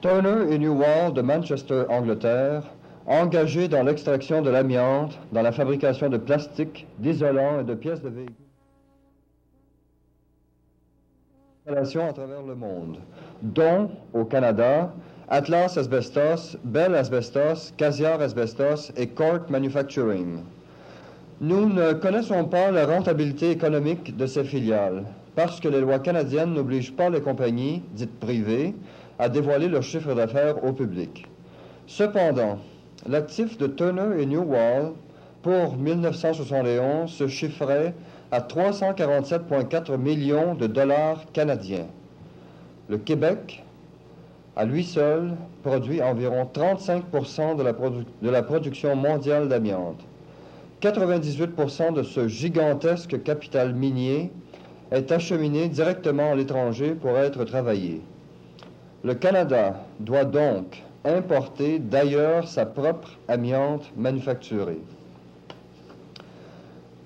Turner et Newall de Manchester, Angleterre, engagés dans l'extraction de l'amiante, dans la fabrication de plastique, d'isolants et de pièces de véhicules. Installations à travers le monde, dont au Canada, Atlas Asbestos, Bell Asbestos, Casiar Asbestos et Cork Manufacturing. Nous ne connaissons pas la rentabilité économique de ces filiales, parce que les lois canadiennes n'obligent pas les compagnies, dites privées, à dévoiler leur chiffre d'affaires au public. Cependant, l'actif de Turner et Newall pour 1971 se chiffrait à 347,4 millions de dollars canadiens. Le Québec, à lui seul, produit environ 35% de la production mondiale d'amiante. 98% de ce gigantesque capital minier est acheminé directement à l'étranger pour être travaillé. Le Canada doit donc importer d'ailleurs sa propre amiante manufacturée.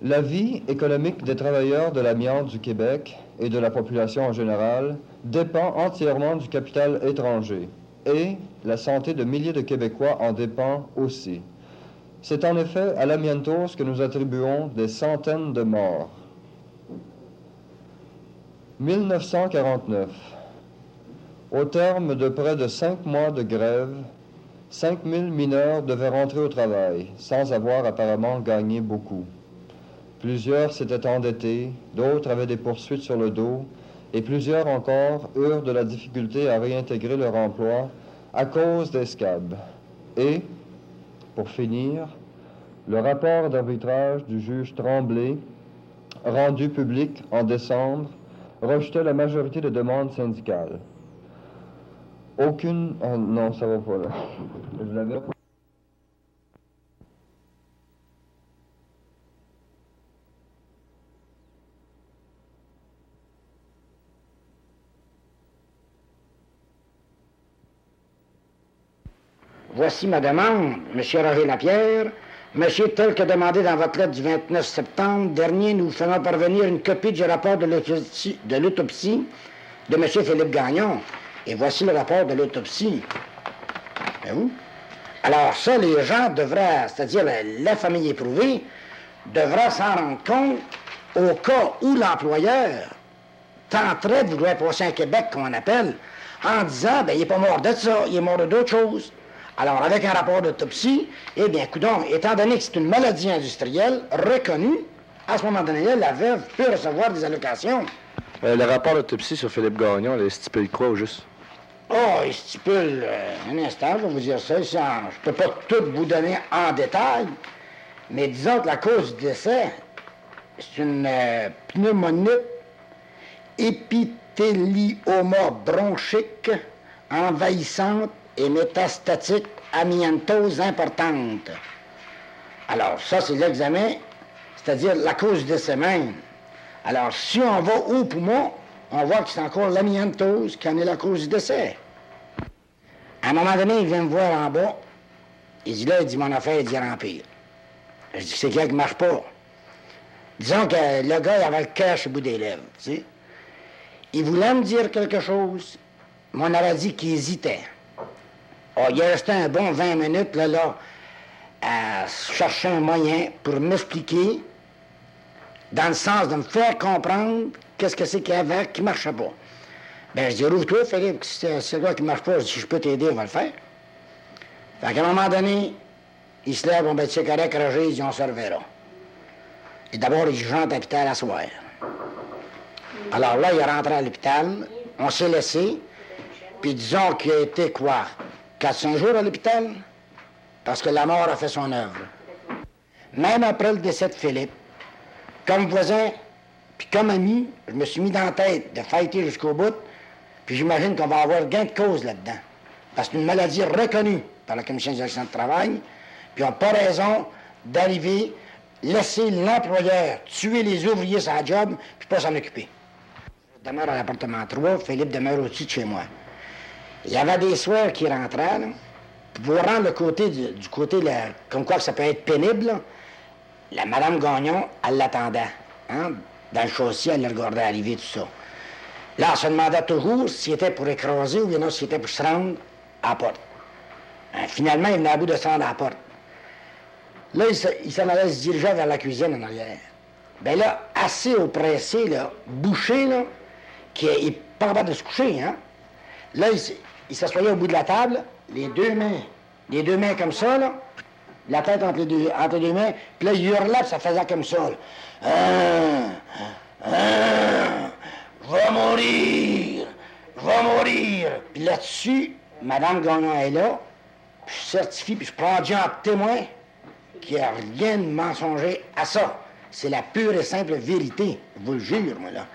La vie économique des travailleurs de l'amiante du Québec et de la population en général dépend entièrement du capital étranger et la santé de milliers de Québécois en dépend aussi. C'est en effet à l'amiantos que nous attribuons des centaines de morts. 1949. Au terme de près de 5 mois de grève, 5000 mineurs devaient rentrer au travail, sans avoir apparemment gagné beaucoup. Plusieurs s'étaient endettés, d'autres avaient des poursuites sur le dos, et plusieurs encore eurent de la difficulté à réintégrer leur emploi à cause des scabs. Et, pour finir, le rapport d'arbitrage du juge Tremblay, rendu public en décembre, rejetait la majorité des demandes syndicales. Aucune... Oh, non, ça va pas là. Je l'avais... Voici ma demande, M. Roger Lapierre. Monsieur, tel que demandé dans votre lettre du 29 septembre dernier, nous vous faisons parvenir une copie du rapport de l'autopsie de M. Philippe Gagnon. Et voici le rapport de l'autopsie. Et où? Alors ça, les gens devraient, c'est-à-dire la famille éprouvée, devra s'en rendre compte au cas où l'employeur tenterait de vouloir passer un Québec, qu'on appelle, en disant, ben il n'est pas mort de ça, il est mort de d'autres choses. Alors, avec un rapport d'autopsie, eh bien, coudonc, étant donné que c'est une maladie industrielle reconnue, à ce moment donné-là, la veuve peut recevoir des allocations. Le rapport d'autopsie sur Philippe Gagnon, il stipule quoi au juste? Oh, il stipule... un instant, je vais vous dire ça. Je ne peux pas tout vous donner en détail, mais disons que la cause du décès, c'est une pneumonie épithélioma bronchique envahissante et métastatique amiantose importante. Alors, ça, c'est l'examen, c'est-à-dire la cause du décès même. Alors, si on va au poumon, on voit que c'est encore l'amiantose qui en est la cause du décès. À un moment donné, il vient me voir en bas. Il dit là, il dit mon affaire, il dit remplir. Je dis c'est quelque qui ne marche pas. Disons que le gars, il avait le cache au bout des lèvres, tu sais. Il voulait me dire quelque chose, mais on avait dit qu'il hésitait. Oh, il est resté un bon 20 minutes, là, à chercher un moyen pour m'expliquer, dans le sens de me faire comprendre qu'est-ce que c'est qu'il y avait qui ne marchait pas. Ben, je dis, rouvre-toi, Philippe, si c'est le gars qui ne marche pas, si je peux t'aider, on va le faire. Fait qu'à un moment donné, il se lève, bon, ben, c'est correct, Roger, il dit, on se reverra. Et d'abord, il dit, je rentre à l'hôpital à soir. Alors là, il est rentré à l'hôpital, on s'est laissé, puis disons qu'il a été quoi? 4-5 jours à l'hôpital, parce que la mort a fait son œuvre. Même après le décès de Philippe, comme voisin, puis comme ami, je me suis mis dans la tête de fighter jusqu'au bout, puis j'imagine qu'on va avoir gain de cause là-dedans. Parce que c'est une maladie reconnue par la Commission des accidents de travail, puis on n'a pas raison d'arriver, laisser l'employeur tuer les ouvriers sur la job, puis pas s'en occuper. Je demeure à l'appartement 3, Philippe demeure au-dessus de chez moi. Il y avait des soirs qui rentraient, là, pour rendre le côté du côté, là, comme quoi que ça peut être pénible, là, la madame Gagnon, elle l'attendait. Hein? Dans le chaussée, elle le regardait arriver, tout ça. Là, elle se demandait toujours s'il était pour écraser ou bien non, s'il était pour se rendre à la porte. Finalement, il venait à bout de se rendre à la porte. Là, il s'en allait se diriger vers la cuisine en arrière. Ben là, assez oppressé, là, bouché, là, il n'est pas capable de se coucher, hein. Là, il s'assoyait au bout de la table, les deux mains comme ça, là, la tête entre les deux mains, puis là, il hurlait, puis ça faisait comme ça, là. Je vais mourir! Je vais mourir! Puis là-dessus, Mme Gagnon est là, puis je certifie, puis je prends Dieu en témoin qu'il n'y a rien de mensonger à ça. C'est la pure et simple vérité, je vous le jure, moi, là.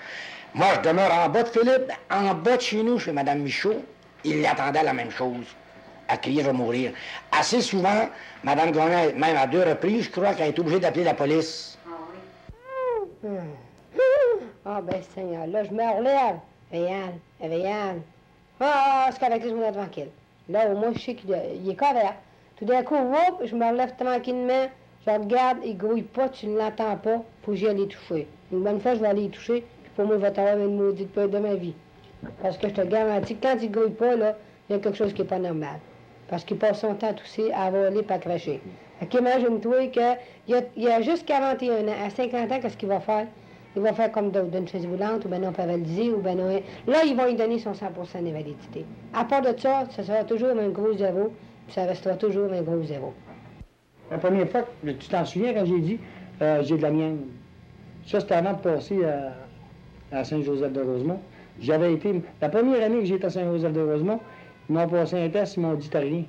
Moi, je demeure en bas de Philippe, en bas de chez nous, chez Mme Michaud. Il attendait la même chose, à crier « je vais mourir ». Assez souvent, Mme Gagnon, même à 2 reprises, je crois qu'elle est obligée d'appeler la police. Ah, ben Seigneur, là, je me relève. Réveille-Anne. Ah, c'est correct, je me lève tranquille. Là, au moins, je sais qu'il est correct. Tout d'un coup, whoop, je me relève tranquillement. Je regarde, il grouille pas, tu ne l'entends pas, faut que j'y aille toucher. Une bonne fois, je vais aller y toucher, puis pour moi, il va t'avoir une maudite peur de ma vie. Parce que je te garantis, quand il grouille pas, là, il y a quelque chose qui n'est pas normal. Parce qu'il passe son temps à tousser, à voler, pas à cracher. Fait qu'imagine-toi qu'il a juste 41 ans. À 50 ans, qu'est-ce qu'il va faire? Il va faire comme d'autres, d'une chaise roulante, ou bien non paralysé, ou bien non... Là, ils vont lui donner son 100% d'invalidité. À part de ça sera toujours un gros zéro, puis ça restera toujours un gros zéro. La première fois, tu t'en souviens quand j'ai dit j'ai de la mienne. Ça, c'était avant de passer à Saint-Joseph-de-Rosemont. J'avais été... La première année que j'étais à Saint-Joseph-de-Rosemont, ils m'ont passé un test, ils m'ont dit t'as rien.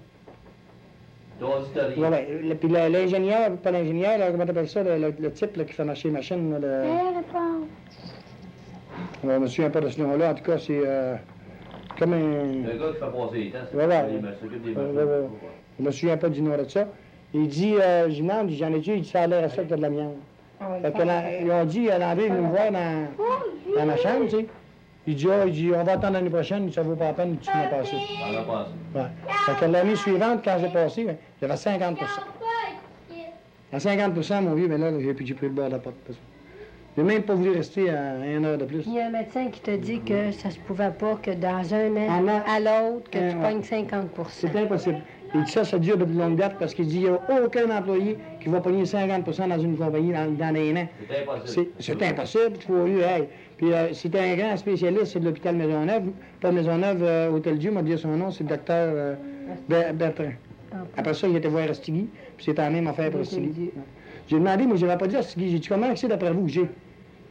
Ouais, puis l'ingénieur, pas l'ingénieur, comment t'appelles ça, le type là, qui fait marcher les machines, je ne me souviens pas de ce nom-là, en tout cas, c'est comme un... Le gars qui fait passer les tests, il s'occupe des machines. Je ne me souviens pas du nom de ça. Il dit, je demande, j'en ai dit, il dit, ça a l'air à ça que t'as de la mienne. Fait que ils ont dit, Landry est venu me voir dans ma chambre, tu sais. Il dit, on va attendre l'année prochaine, ça vaut pas la peine, tu m'as passé. On a passé. Ouais. Fait que l'année suivante, quand j'ai passé, j'avais 50%. À 50%, mon vieux, mais là, j'ai pris le bord de la porte. J'ai même pas voulu rester à 1 heure de plus. Il y a un médecin qui te dit que ça se pouvait pas que dans un an à l'autre, que tu pognes 50%. C'est impossible. Il dit ça dure depuis longue date parce qu'il dit qu'il n'y a aucun employé qui va pogner 50% dans une compagnie dans les ans. C'est impossible. C'est impossible. Il faut hey. Puis c'est un grand spécialiste, c'est de l'hôpital Maisonneuve. Pas Maisonneuve, Hôtel-Dieu, m'a dit son nom, c'est le docteur Bertrand. Après ça, il était voir Rastigui, puis c'était la même affaire pour Rastigui. J'ai demandé, mais je n'avais pas dit à Rastigui, j'ai dit comment c'est d'après vous que j'ai?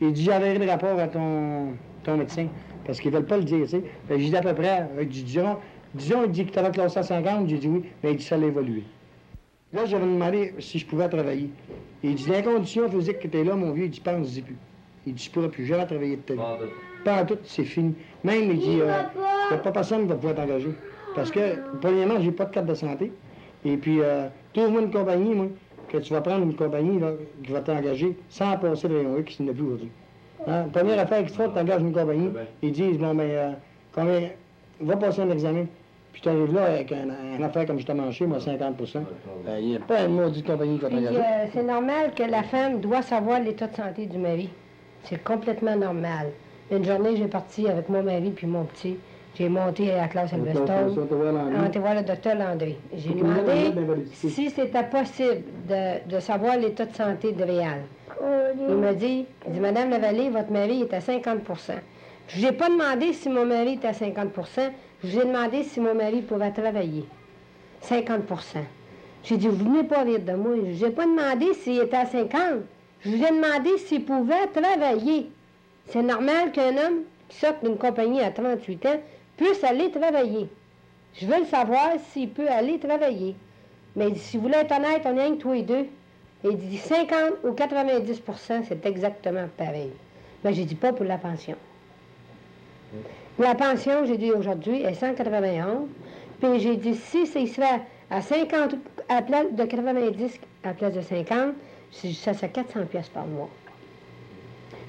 Il dit j'enverrai le rapport à ton médecin, parce qu'ils ne veulent pas le dire, tu sais. J'ai dit à peu près, disons, il dit que tu avais classé à 50, j'ai dit oui, mais il dit ça allait évoluer. Là, j'avais demandé si je pouvais travailler. Il dit, dans les conditions physiques que tu es là, mon vieux, il dit, pense-y plus. Il dit, je ne pourrais plus jamais travailler de ta vie. Pas en tout, c'est fini. Même, il dit, il n'y a pas personne qui va pouvoir t'engager. Parce que, premièrement, j'ai pas de carte de santé. Et puis, trouve-moi une compagnie, moi, que tu vas prendre une compagnie là, qui va t'engager sans passer le rayon X, qui n'est plus aujourd'hui. Hein? Première affaire qu'il faut, tu engages une compagnie, ils disent, bon, ben, combien, va passer un examen. Puis tu arrives là avec une affaire comme je t'ai manché, moi, 50%. Il n'y a pas une maudite compagnie qui va t'engager. C'est normal que la femme doit savoir l'état de santé du mari. C'est complètement normal. Une journée, j'ai parti avec mon mari puis mon petit. J'ai monté à la classe Elveston. On était voir le docteur Landry. J'ai demandé si c'était possible de savoir l'état de santé de Réal. Il m'a dit, Madame Lavallée, votre mari est à 50%. Je n'ai pas demandé si mon mari était à 50%. Je vous ai demandé si mon mari pouvait travailler. 50%. J'ai dit, vous venez pas rire de moi. Je n'ai pas demandé s'il était à 50. Je vous ai demandé s'il pouvait travailler. C'est normal qu'un homme qui sorte d'une compagnie à 38 ans puisse aller travailler. Je veux le savoir s'il peut aller travailler. Mais si vous voulez être honnête, on est rien que tous les deux. Et il dit 50 ou 90%, c'est exactement pareil. Mais j'ai dit pas pour la pension. La pension, j'ai dit aujourd'hui, est 191. Puis j'ai dit, si il se fait à 50, à la place de 90, à la place de 50, ça serait 400 pièces par mois.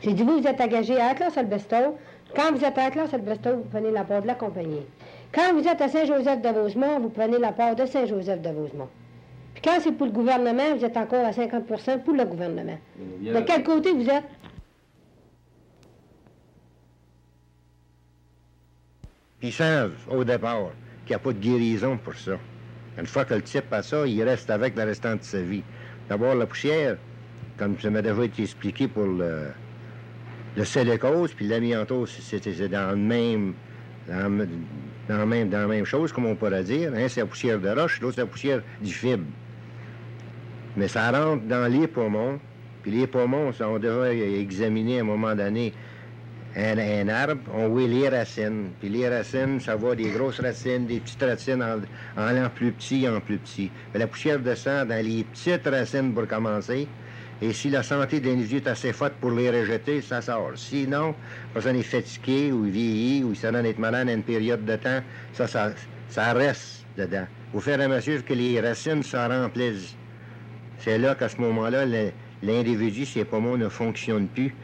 J'ai dit, vous êtes engagé à la classe Albesto. Quand vous êtes à la classe Albesto, vous prenez la part de la compagnie. Quand vous êtes à Saint-Joseph-de-Rosemont, vous prenez la part de Saint-Joseph-de-Rosemont. Puis quand c'est pour le gouvernement, vous êtes encore à 50% pour le gouvernement. De quel côté vous êtes? Puis change au départ. qu'il n'y a pas de guérison pour ça. Une fois que le type a ça, il reste avec le restant de sa vie. D'abord, la poussière, comme ça m'a déjà été expliqué pour le silicose, puis l'amiantose, c'est dans le même... Dans la même chose, comme on pourrait dire. Un, c'est la poussière de roche, l'autre, c'est la poussière du fibre. Mais ça rentre dans les poumons, puis les poumons, on devrait examiner à un moment donné un arbre, on voit les racines. Puis les racines, ça va des grosses racines, des petites racines en allant plus petit en plus petit. Mais la poussière descend dans les petites racines pour commencer. Et si la santé de l'individu est assez forte pour les rejeter, ça sort. Sinon, la personne est fatiguée ou vieillit ou il s'en donne être malade à une période de temps, ça reste dedans. Au fur et à mesure que les racines se remplissent, c'est là qu'à ce moment-là, l'individu, ses poumons ne fonctionnent plus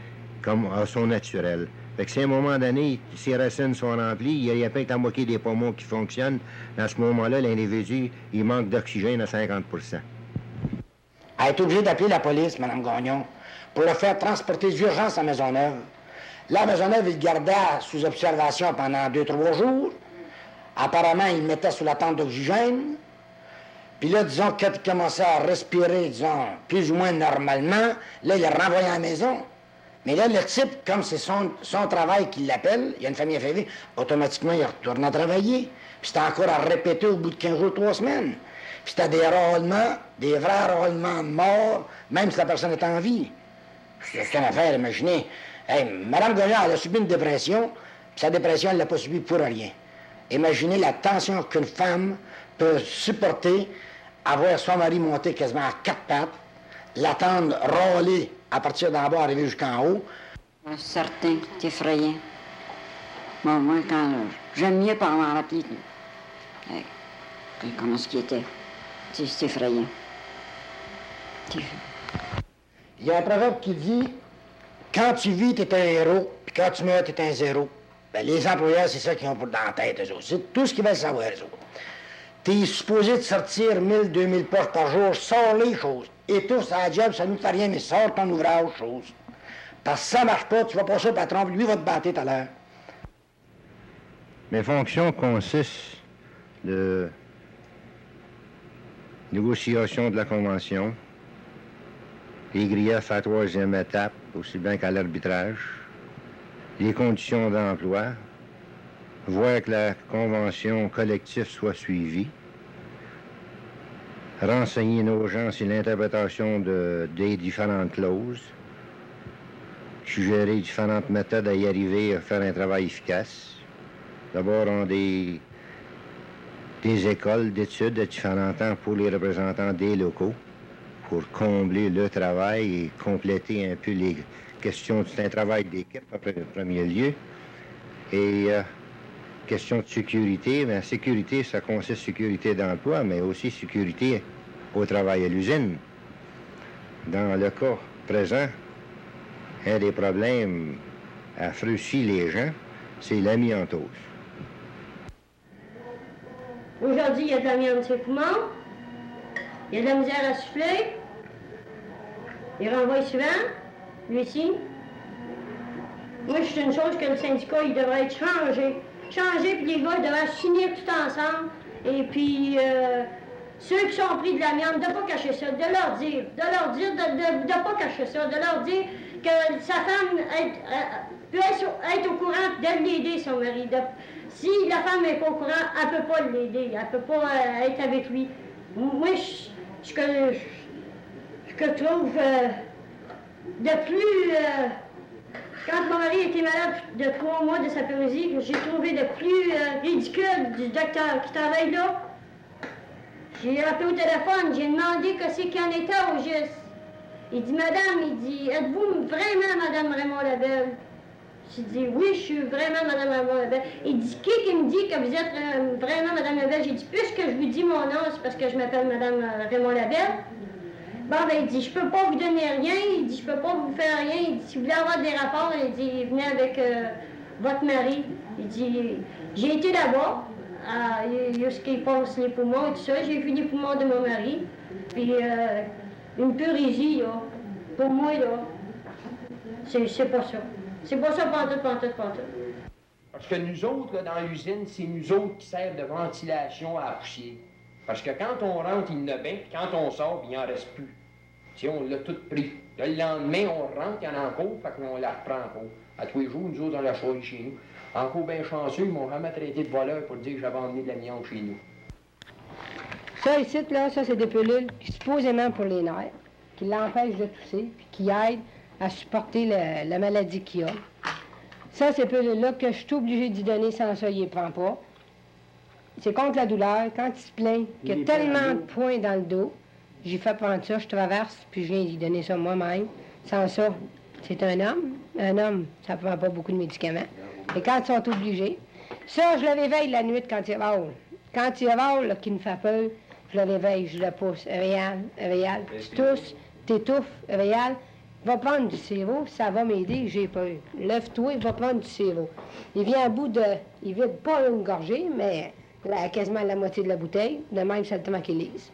comme à son naturel. Fait que si à un moment donné, ses racines sont remplies, il y a peut-être la moitié des poumons qui fonctionnent. À ce moment-là, l'individu, il manque d'oxygène à 50 %. Elle est obligée d'appeler la police, Mme Gagnon, pour le faire transporter d'urgence à Maisonneuve. Là, à Maisonneuve, il le gardait sous observation pendant 2-3 jours. Apparemment, il le mettait sous la tente d'oxygène. Puis là, disons, quand il commençait à respirer, disons, plus ou moins normalement, là, il le renvoyé à la maison. Mais là, le type, comme c'est son travail qu'il l'appelle, il y a une famille à FV, automatiquement, il retourne à travailler. Puis c'était encore à répéter au bout de 15 jours, 3 semaines. Puis c'était des roulements, des vrais roulements de mort, même si la personne est en vie. C'est une affaire, imaginez. Hey, Mme Gagnon, elle a subi une dépression, puis sa dépression, elle ne l'a pas subie pour rien. Imaginez la tension qu'une femme peut supporter, avoir son mari monter quasiment à 4 pattes, l'attendre râler à partir d'en bas, arriver jusqu'en haut. Certain, c'est effrayant. Bon, moi, quand j'aime mieux pas m'en rappeler comment ce qui était. C'est effrayant. Il y a un proverbe qui dit « Quand tu vis, t'es un héros, puis quand tu meurs, t'es un zéro. » Ben, les employeurs, c'est ça qu'ils ont dans la tête, eux autres. C'est tout ce qu'ils veulent savoir, eux autres. T'es supposé de sortir 1000, 2000 postes par jour, sors les choses. Et tout, ça a job, ça nous fait rien, mais sors ton ouvrage, chose. Parce que ça marche pas, tu vas passer au patron, lui va te battre tout à l'heure. Mes fonctions consistent de négociation de la convention, les griefs à la 3e étape, aussi bien qu'à l'arbitrage, les conditions d'emploi, voir que la convention collective soit suivie, renseigner nos gens sur l'interprétation des différentes clauses, suggérer différentes méthodes à y arriver à faire un travail efficace. D'abord, on a des écoles d'études de différents temps pour les représentants des locaux, pour combler le travail et compléter un peu les questions. C'est un travail d'équipe en premier lieu. Et question de sécurité, mais la sécurité, ça consiste en sécurité d'emploi, mais aussi sécurité au travail à l'usine. Dans le cas présent, un des problèmes affreux chez les gens, c'est l'amiantose. Aujourd'hui, il y a de l'amiante dans ses poumons, il y a de la misère à souffler, il renvoie souvent, lui aussi. Moi, c'est une chose que le syndicat, il devrait être changé. Changé, puis les gars, ils devraient s'unir tout ensemble. Et puis, ceux qui sont pris de l'amiante, de ne pas cacher ça, de leur dire, de ne pas cacher ça, de leur dire que sa femme peut être au courant, de l'aider, son mari. Si la femme n'est pas au courant, elle ne peut pas l'aider, elle ne peut pas être avec lui. Moi, ce que je trouve de plus... quand mon mari était malade de 3 mois de sa pérosie, j'ai trouvé de plus ridicule du docteur qui travaille là. J'ai appelé au téléphone, j'ai demandé qu'est-ce qu'il en était au juste. Il dit, madame, êtes-vous vraiment madame Raymond Labelle? J'ai dit, oui, je suis vraiment madame Raymond Labelle. Il dit, qui me dit que vous êtes vraiment madame Labelle? J'ai dit, puisque je vous dis mon nom, c'est parce que je m'appelle madame Raymond Labelle. Bon, ben, il dit, je peux pas vous donner rien. Il dit, je peux pas vous faire rien. Il dit, si vous voulez avoir des rapports, il dit, venez avec votre mari. Il dit, j'ai été là-bas, il y a ce qui passe les poumons et tout ça. J'ai vu les poumons de mon mari. Puis, une pérésie, là, pour moi, là, c'est pas ça. C'est pas ça, pantoute. Parce que nous autres, là, dans l'usine, c'est nous autres qui servent de ventilation à la poussière. Parce que quand on rentre, il y en a bien, puis quand on sort, il n'y en reste plus. Tu sais, on l'a tout pris. Là, le lendemain, on rentre, il y en a encore, fait qu'on la reprend encore. À tous les jours, nous autres, on la choisit chez nous. Encore bien chanceux, ils m'ont jamais traité de voleur pour dire que j'avais emmené de l'amiante chez nous. Ça, ici, là, ça, c'est des pilules qui, supposément pour les nerfs, qui l'empêchent de tousser, puis qui aident à supporter la maladie qu'il a. Ça, ces pilules-là, que je suis obligée d'y donner sans ça, il ne les prend pas. C'est contre la douleur. Quand il se plaint qu'il y a tellement de points dans le dos, j'ai fait prendre ça, je traverse, puis je viens d'y donner ça moi-même. Sans ça, c'est un homme. Un homme, ça ne prend pas beaucoup de médicaments. Et quand ils sont obligés, ça, je le réveille la nuit quand il avale. Quand il avale, là, qu'il me fait peur, je le réveille, je le pousse. Réal, tu tousses, t'étouffes, Réal, va prendre du sirop, ça va m'aider, j'ai peur. Lève-toi, va prendre du sirop. Il vient à bout de... Il vide pas une gorgée, mais quasiment la moitié de la bouteille, de même seulement qu'il lise.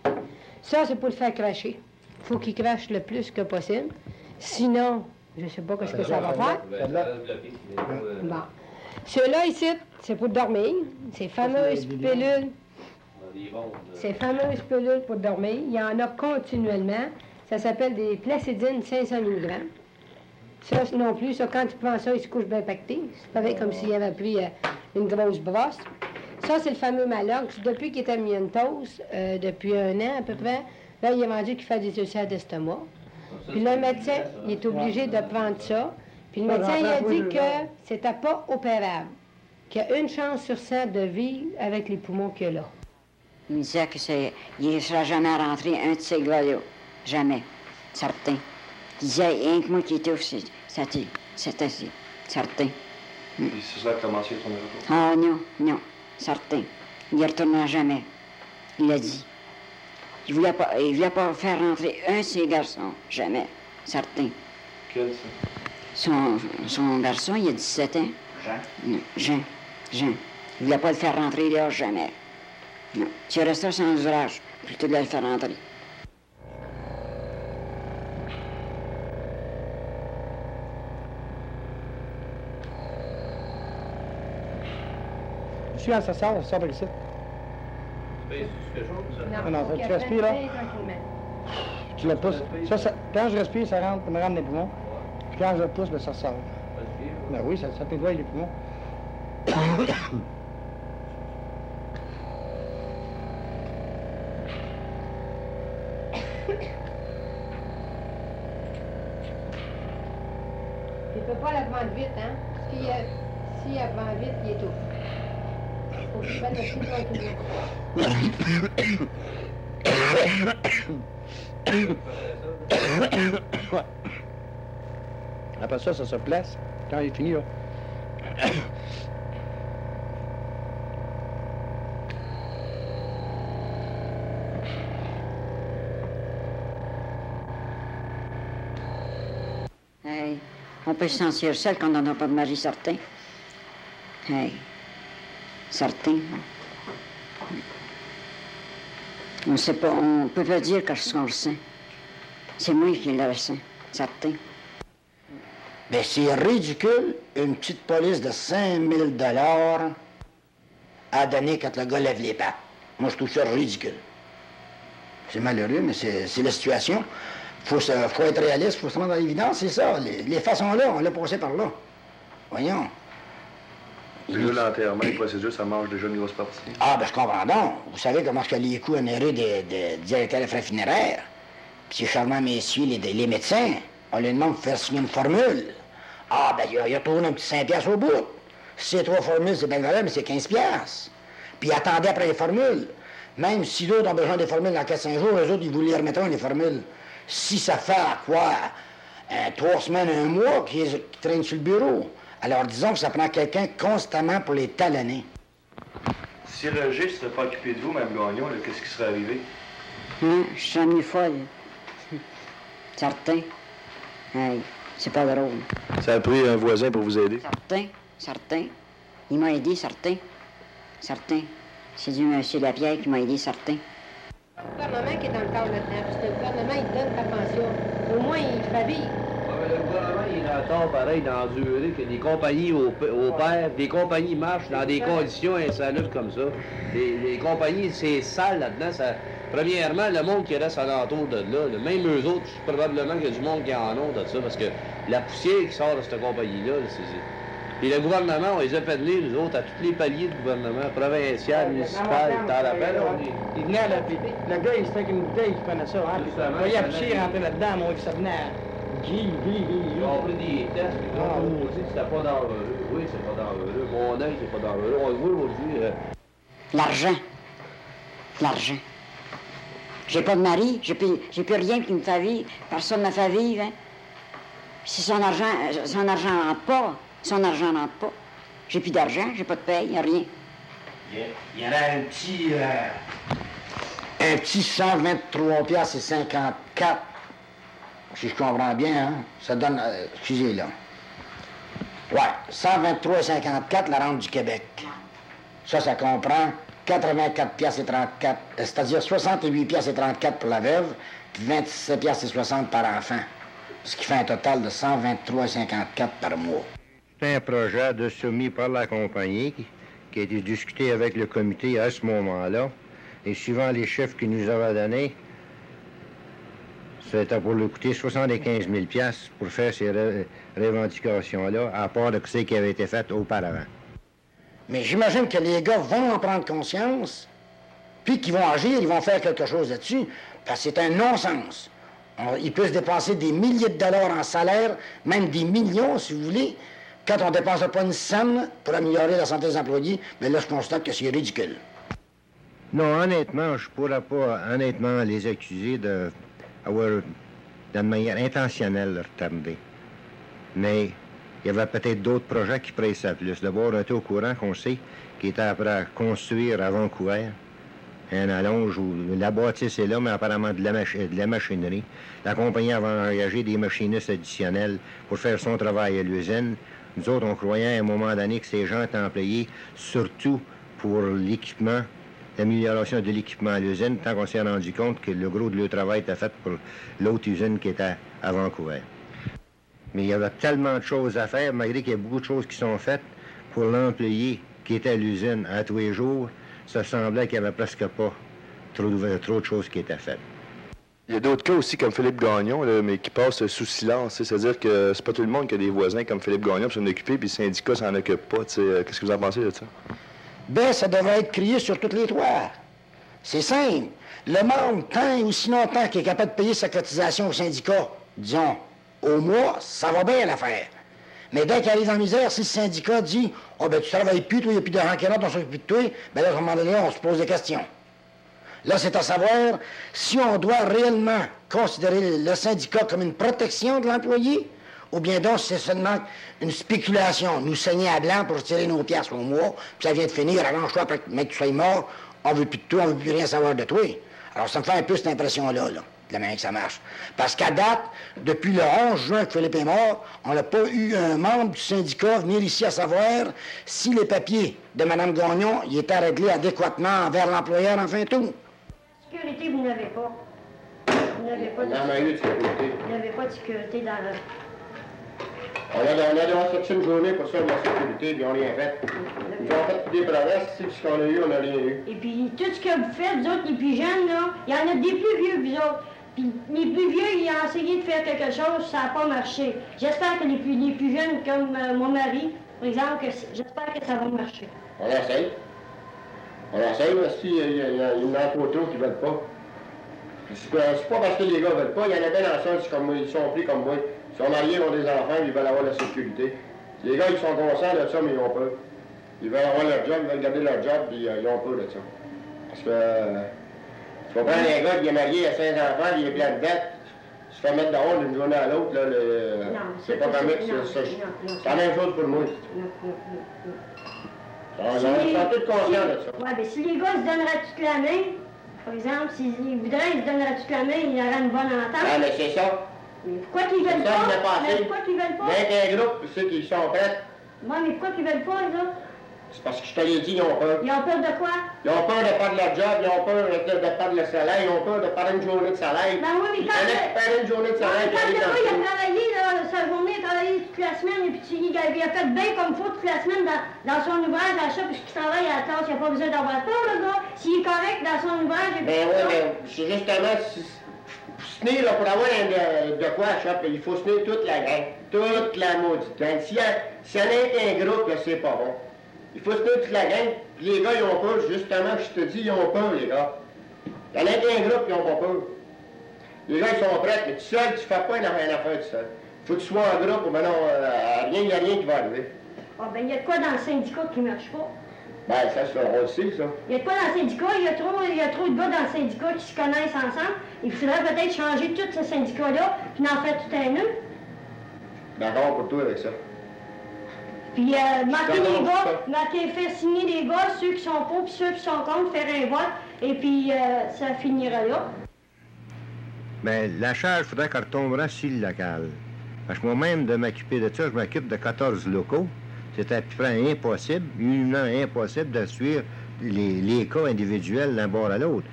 Ça, c'est pour le faire cracher. Il faut qu'il crache le plus que possible. Sinon, je ne sais pas ce que ça va faire. Bon. Ceux-là, ici, c'est pour dormir. Ces fameuses pilules. Ces fameuses pilules pour dormir. Il y en a continuellement. Ça s'appelle des placidines 500 mg. Ça non plus, ça, quand il prend ça, il se couche bien pacté. C'est pareil comme s'il avait pris une grosse brosse. Ça, c'est le fameux Malox. Depuis qu'il est à Mientos, depuis 1 an à peu près, là, il est rendu qu'il fait des ulcères d'estomac. Puis le médecin, il est obligé de prendre ça. Puis le médecin, il a dit que c'était pas opérable, qu'il y a 1 chance sur 100 de vivre avec les poumons qu'il a là. Il me disait qu'il ne sera jamais rentré un de ces gars-là. Jamais. Certain. Il disait, rien que moi qui étouffe, c'était certain. Puis c'est ça que tu as mentionné ton retour? Ah non, certain. Il n'y retournera jamais. Il l'a dit. Il voulait pas faire rentrer un de ses garçons. Jamais. Certain. Quel, ça? Son garçon, il a 17 ans. Jean. Il voulait pas le faire rentrer là, jamais. Non. Tu resteras sans ouvrage, plutôt que de le faire rentrer. Tu ça sort par ici. Non, tu respires là. Tu le pousses. Ça, quand je respire, ça rentre, me rentre dans les poumons. Puis quand je le pousse, ça sort. Ben oui, ça nettoie les poumons. Il ne peut pas la prendre vite, hein? Parce que si elle prend vite, il étouffe. Il faut qu'il fasse le Ouais. Après ça se place quand il est fini, là. Hey, on peut se sentir seul quand on n'a pas de mari certain. Hey, certain. On sait pas, on peut pas dire ce qu'on ressent. C'est moi qui le ressens, certain. Bien, c'est ridicule, une petite police de 5 000 $ à donner quand le gars lève les pattes. Moi, je trouve ça ridicule. C'est malheureux, mais c'est la situation. Faut être réaliste, faut se rendre à l'évidence, c'est ça. Les façons-là, on l'a passé par là. Voyons. Déjà, l'enterrement, les procédures, ça mange déjà une grosse partie. Ah, ben je comprends donc. Vous savez comment est-ce que les coûts onéreux des directeurs de frais funéraires, puis ces charmants messieurs, les médecins, on leur demande de faire signer une formule. Ah, ben il a trouvé un petit 5 $ au bout. Si c'est 3 formules, c'est bien valable, mais c'est 15 $. Puis attendez après les formules. Même si d'autres ont besoin des formules dans 4-5 jours, eux autres, ils vous les remettront, les formules. Si ça fait quoi? 3 semaines, 1 mois qu'ils traînent sur le bureau. Alors disons que ça prend quelqu'un constamment pour les talonner. Si Roger ne s'était pas occupé de vous, Mme Gagnon, qu'est-ce qui serait arrivé? Je suis devenue folle. Certain. Hey, c'est pas drôle. Ça a pris un voisin pour vous aider? Certain. Il m'a aidé, certain. C'est du monsieur Lapierre qui m'a aidé, certain. Le gouvernement qui est encore là-dedans, parce que le gouvernement, il donne ta pension. Au moins, il te fait vivre. le gouvernement, il est en tort pareil d'endurer que les compagnies opèrent, des compagnies marchent dans des conditions insalubres comme ça. Les compagnies, c'est sale là-dedans. Ça... Premièrement, le monde qui reste alentour de là, même eux autres, probablement qu'il y a du monde qui en ont de ça, parce que la poussière qui sort de cette compagnie-là, c'est... Puis le gouvernement, on les a pédalés, nous autres, à tous les paliers de gouvernement, provincial, municipal, t'en rappelles? Il venait à le gars, il était avec une bouteille, il prenait ça, hein, puis il voyait la poussière rentrer là-dedans, moi, puis ça venait à... Ils ont pris des tests, puis on dit que c'était pas dangereux. Oui, c'est pas dangereux. Mon œil, c'est pas dangereux. On le voit aujourd'hui. L'argent. L'argent. J'ai pas de mari, j'ai plus rien qui me fait vivre. Personne ne me fait vivre, hein. Si son argent rentre pas, j'ai plus d'argent, j'ai pas de paye, y a rien. Il y en a un petit 123 piastres et 54, si je comprends bien, hein, ça donne, excusez là. Ouais, 123 et 54, la rente du Québec. Ça comprend 84 piastres et 34, c'est-à-dire 68 piastres et 34 pour la veuve, puis 27 piastres et 60 par enfant, ce qui fait un total de 123 et 54 par mois. C'est un projet de soumis par la compagnie qui a été discuté avec le comité à ce moment-là. Et suivant les chiffres qu'il nous avait donnés, c'était pour lui coûter 75 000 $ pour faire ces revendications-là, à part de ce qui avait été fait auparavant. Mais j'imagine que les gars vont en prendre conscience, puis qu'ils vont agir, ils vont faire quelque chose là-dessus, parce que c'est un non-sens. Ils peuvent se dépenser des milliers de dollars en salaire, même des millions, si vous voulez. Quand on ne dépense pas une scène pour améliorer la santé des employés, mais là, je constate que c'est ridicule. Non, honnêtement, je ne pourrais pas, honnêtement, les accuser d'avoir, d'une manière intentionnelle, retardé. Mais il y avait peut-être d'autres projets qui pressaient plus. D'abord, on était au courant qu'on sait qu'il était après à construire à Vancouver un allonge où la bâtisse est là, mais apparemment de la machinerie. La compagnie avait engagé des machinistes additionnels pour faire son travail à l'usine. Nous autres, on croyait à un moment donné que ces gens étaient employés surtout pour l'équipement, l'amélioration de l'équipement à l'usine, tant qu'on s'est rendu compte que le gros de leur travail était fait pour l'autre usine qui était à Vancouver. Mais il y avait tellement de choses à faire, malgré qu'il y a beaucoup de choses qui sont faites pour l'employé qui était à l'usine à tous les jours, ça semblait qu'il n'y avait presque pas trop de choses qui étaient faites. Il y a d'autres cas aussi comme Philippe Gagnon, là, mais qui passent sous silence. C'est-à-dire que c'est pas tout le monde qui a des voisins comme Philippe Gagnon pour s'en occuper, puis le syndicat s'en occupe pas. Qu'est-ce que vous en pensez de ça? Ben, ça devrait être crié sur toutes les toits. C'est simple. Le monde, tant et aussi longtemps qu'il est capable de payer sa cotisation au syndicat, disons, au mois, ça va bien l'affaire. Mais dès qu'il arrive en misère, si le syndicat dit « Oh, ben tu travailles plus, toi, il n'y a plus d'argent qui rentre, on s'occupe plus de toi », ben là, à un moment donné, on se pose des questions. Là, c'est à savoir si on doit réellement considérer le syndicat comme une protection de l'employé ou bien donc c'est seulement une spéculation, nous saigner à blanc pour tirer nos piastres au mois, puis ça vient de finir, arrange-toi, mec, tu sois mort, on veut plus de toi, on veut plus rien savoir de toi. Alors, ça me fait un peu cette impression-là, de la manière que ça marche. Parce qu'à date, depuis le 11 juin que Philippe est mort, on n'a pas eu un membre du syndicat venir ici à savoir si les papiers de Mme Gagnon y étaient réglés adéquatement envers l'employeur, enfin tout. Sécurité, vous n'avez pas. Vous n'avez pas de sécurité. Vous n'avez pas de sécurité dans le... On a demandé toute une journée pour ça de la sécurité, puis on rien fait. Ils ont fait des promesses, c'est ce qu'on a eu, on n'a rien eu. Et puis, tout ce que vous faites, vous autres, les plus jeunes, là, il y en a des plus vieux, vous autres. Puis, les plus vieux, ils ont essayé de faire quelque chose, ça n'a pas marché. J'espère que les plus jeunes, comme mon mari, par exemple, j'espère que ça va marcher. On essaye. On essaye, mais s'il y en a trop qui ne veulent pas. C'est pas parce que les gars ne veulent pas, il y en a bien dans le sens comme moi, ils sont pris comme moi. Ils sont mariés, ils ont des enfants, ils veulent avoir la sécurité. Les gars, ils sont conscients de ça, mais ils ont peur. Ils veulent avoir leur job, ils veulent garder leur job, puis ils ont peur de ça. Parce que, tu comprends, les gars, qui est marié à 5 enfants, il est plein de dettes, se fait mettre dehors d'une journée à l'autre, là, c'est pas permis, c'est la même chose pour moi. Ils sont tous conscients de ça. Oui, mais si les gars se donneraient toute la main, par exemple, s'ils voudraient, ils se donneraient toute la main, il y aurait une bonne entente. Ah, mais c'est ça. Mais pourquoi qu'ils veulent pas? Mais pourquoi qu'ils veulent pas? Avec un groupe, ceux qui sont prêts. Oui, mais pourquoi qu'ils veulent pas, là? C'est parce que je te l'ai dit, ils ont peur. Ils ont peur de quoi? Ils ont peur de perdre leur job, ils ont peur de perdre le salaire, ils ont peur de perdre une journée de salaire. Ben oui, mais quand... Ils perdent une journée de salaire, quand le gars, il a travaillé, là, sa journée, il a travaillé toute la semaine, et puis il a fait bien comme il faut toute la semaine dans son ouvrage à ça, puisqu'il travaille à la classe, il n'a pas besoin d'avoir peur, le gars. S'il est correct dans son ouvrage, et puis... Ben oui, mais c'est justement... Se tenir, là, pour avoir de quoi à shop, il faut se tenir toute la gang. Toute la maudite gang. S'il y en a qu'un groupe, là, c'est pas bon. Il faut se tenir toute la gang. Les gars, ils ont peur, justement, je te dis, ils ont peur, les gars. Il y en a qu'un groupe, ils ont pas peur. Les gars, ils sont prêts, mais tout seul, tu fais pas une affaire tout seul. Faut que tu sois en groupe, ou ben non, il n'y a rien qui va arriver. Ah, ben, il y a de quoi dans le syndicat qui ne marche pas. Ben, ça, on le sait, ça. Il y a de quoi dans le syndicat, il y a trop de gars dans le syndicat qui se connaissent ensemble. Il faudrait peut-être changer tout ce syndicat-là, puis en faire tout un nœud. D'accord pour toi avec ça. Puis marquer les gars, faire signer les gars, ceux qui sont pour, puis ceux qui sont contre, faire un vote, et puis ça finira là. Bien, la charge, il faudrait qu'elle retombera sur le local. Parce que moi-même, de m'occuper de ça, je m'occupe de 14 locaux. C'est à peu près impossible, humainement impossible de suivre les cas individuels d'un bord à l'autre.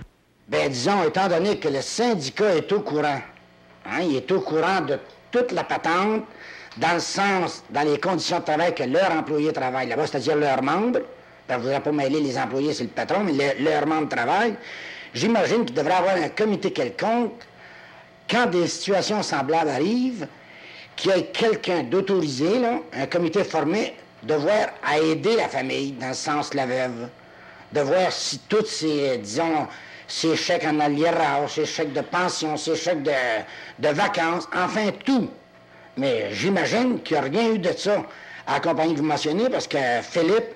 Bien, disons, étant donné que le syndicat est au courant, hein, il est au courant de toute la patente, dans le sens, dans les conditions de travail que leurs employés travaillent là-bas, c'est-à-dire leurs membres, ben, vous ne voudrez pas mêler les employés, c'est le patron, mais leurs membres travaillent, j'imagine qu'il devrait y avoir un comité quelconque, quand des situations semblables arrivent, qu'il y ait quelqu'un d'autorisé, là, un comité formé, de voir à aider la famille, dans le sens la veuve, de voir si toutes ces, disons, ces chèques en aliérage, ces chèques de pension, ces chèques de vacances, enfin tout. Mais j'imagine qu'il n'y a rien eu de ça à la compagnie que vous mentionnez, parce que Philippe,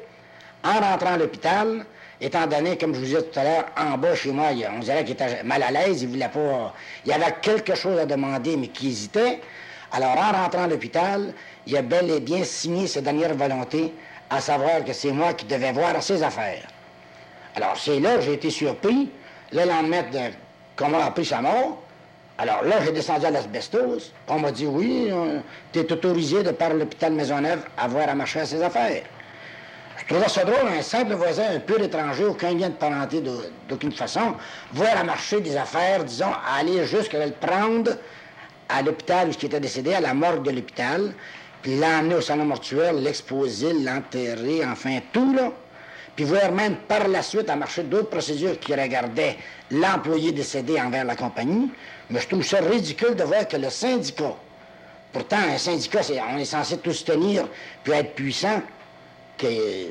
en rentrant à l'hôpital, étant donné, comme je vous disais tout à l'heure, en bas chez moi, on dirait qu'il était mal à l'aise, il voulait pas... Il y avait quelque chose à demander, mais qui hésitait. Alors, en rentrant à l'hôpital, il a bel et bien signé ses dernières volontés, à savoir que c'est moi qui devais voir à ses affaires. Alors, c'est là que j'ai été surpris, le lendemain qu'on m'a appris sa mort. Alors là, j'ai descendu à l'asbestos. On m'a dit, oui, tu es autorisé de par l'hôpital Maisonneuve à voir à marcher à ses affaires. Je trouvais ça drôle, un simple voisin, un pur étranger, aucun lien de parenté d'aucune façon, voir à marcher des affaires, disons, à aller jusqu'à le prendre à l'hôpital où il était décédé, à la morgue de l'hôpital, puis l'emmener au salon mortuaire, l'exposer, l'enterrer, enfin tout, là. Puis voir même par la suite à marcher d'autres procédures qui regardaient l'employé décédé envers la compagnie. Mais je trouve ça ridicule de voir que le syndicat, pourtant un syndicat, on est censé tous tenir puis être puissant, qu'il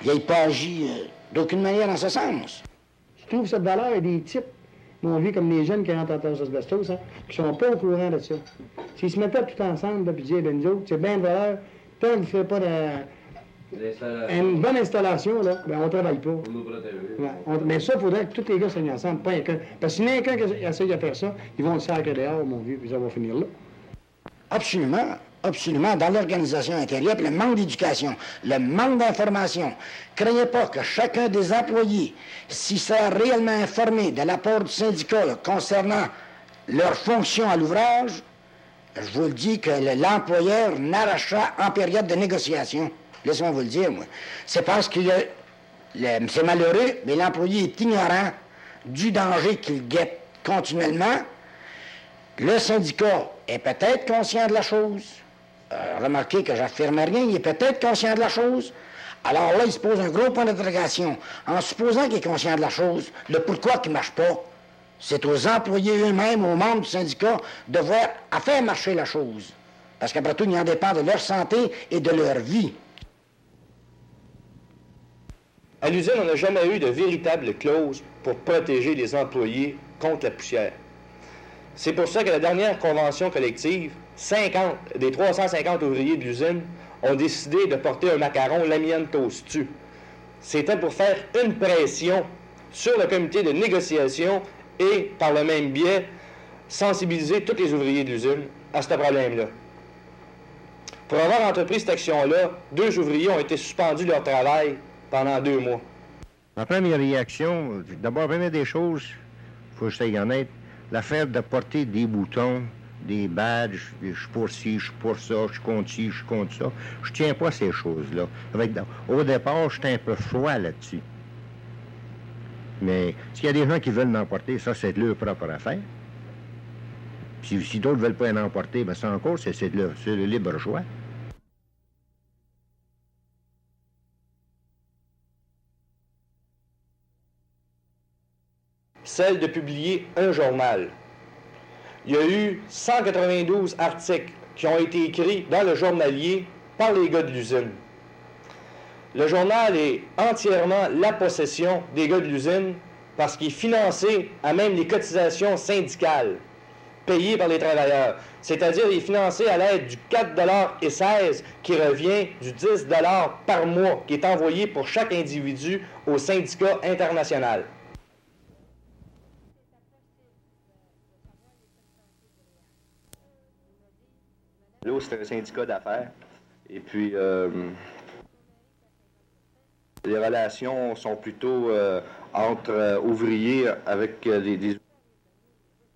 n'ait pas agi d'aucune manière dans ce sens. Je trouve cette valeur des types, on vit comme les jeunes qui rentrent en asbestos, hein, qui sont pas au courant de ça. S'ils se mettaient tout ensemble, là, puis disaient, ben nous autres, c'est bien de valeur, tant qu'on ne fait pas une bonne installation, là, ben on ne travaille pas. Ouais, mais ça, il faudrait que tous les gars s'alignent ensemble, pas un cas. Parce que si quelqu'un qui essaie de faire ça, ils vont le sacrer dehors, mon vieux, puis ça va finir là. Absolument. Absolument, dans l'organisation intérieure, puis le manque d'éducation, le manque d'information. Craignez pas que chacun des employés, s'il sera réellement informé de l'apport du syndicat là, concernant leur fonction à l'ouvrage, je vous le dis que l'employeur n'arrachera en période de négociation. Laissez-moi vous le dire, moi. C'est parce que c'est malheureux, mais l'employé est ignorant du danger qu'il guette continuellement. Le syndicat est peut-être conscient de la chose. Remarquez que j'affirme rien, il est peut-être conscient de la chose. Alors là, il se pose un gros point d'interrogation. En supposant qu'il est conscient de la chose, le pourquoi qui ne marche pas, c'est aux employés eux-mêmes, aux membres du syndicat, de voir à faire marcher la chose. Parce qu'après tout, il en dépend de leur santé et de leur vie. À l'usine, on n'a jamais eu de véritable clause pour protéger les employés contre la poussière. C'est pour ça que la dernière convention collective, 50 des 350 ouvriers de l'usine ont décidé de porter un macaron l'amianto stu. C'était pour faire une pression sur le comité de négociation et, par le même biais, sensibiliser tous les ouvriers de l'usine à ce problème-là. Pour avoir entrepris cette action-là, 2 ouvriers ont été suspendus de leur travail pendant 2 mois. Ma première réaction, d'abord, première des choses, il faut que je sois honnête, l'affaire de porter des boutons, des badges, je suis pour ci, je suis pour ça, je suis contre ci, je suis contre ça. Je tiens pas à ces choses-là. Au départ, j'étais un peu froid là-dessus. Mais s'il y a des gens qui veulent m'emporter, ça, c'est leur propre affaire. Puis si d'autres ne veulent pas en emporter, bien ça encore, c'est le libre choix. Celle de publier un journal. Il y a eu 192 articles qui ont été écrits dans le journalier par les gars de l'usine. Le journal est entièrement la possession des gars de l'usine parce qu'il est financé à même les cotisations syndicales payées par les travailleurs. C'est-à-dire, il est financé à l'aide du 4,16 $ qui revient du 10 $ par mois qui est envoyé pour chaque individu au syndicat international. Là, c'est un syndicat d'affaires. Et puis, les relations sont plutôt entre ouvriers avec des